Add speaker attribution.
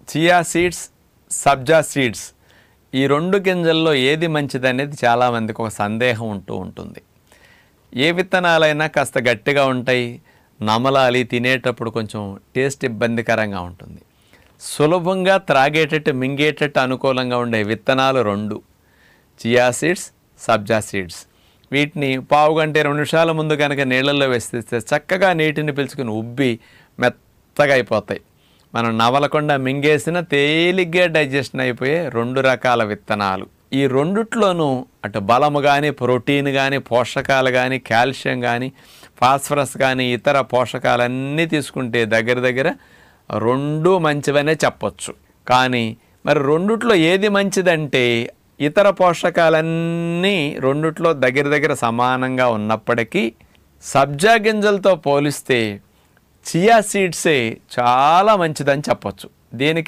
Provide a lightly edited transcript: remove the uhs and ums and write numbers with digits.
Speaker 1: Chia seeds, సబ్జా seeds ఈ 2 గింజల్లో ఏది మంచిదనేది చాలామందికి ఒక సందేహం ఉంటుంది. ఏ విత్తనాలైనా కాస్త గట్టిగా ఉంటాయి, నమలాలి, తినేటప్పుడు కొంచెం టేస్ట్ ఇబ్బందికరంగా ఉంటుంది. సులభంగా త్రాగేటట్టు, మింగేటట్టు అనుకూలంగా ఉండే విత్తనాలు 2 చియా సీడ్స్, సబ్జా సీడ్స్. వీటిని పావు గంట 20 నిమిషాల ముందు కనుక నీళ్ళల్లో వేస్తే చక్కగా నీటిని పీల్చుకుని ఉబ్బి మెత్తగా అయిపోతాయి. మనం నవలకుండా మింగేసిన తేలిగ్గా డైజెషన్ అయిపోయే 2 రకాల విత్తనాలు. ఈ రెండిట్లోనూ అటు బలము కానీ, ప్రోటీన్ కానీ, పోషకాలు కానీ, కాల్షియం కానీ, ఫాస్ఫరస్ కానీ, ఇతర పోషకాలన్నీ తీసుకుంటే దగ్గర 2 మంచివనే చెప్పొచ్చు. కానీ మరి రెండిట్లో ఏది మంచిదంటే ఇతర పోషకాలన్నీ రెండిట్లో దగ్గర సమానంగా ఉన్నప్పటికీ సబ్జా గింజలతో పోలిస్తే చియా సీడ్సే చాలా మంచిదని చెప్పొచ్చు. దీనికి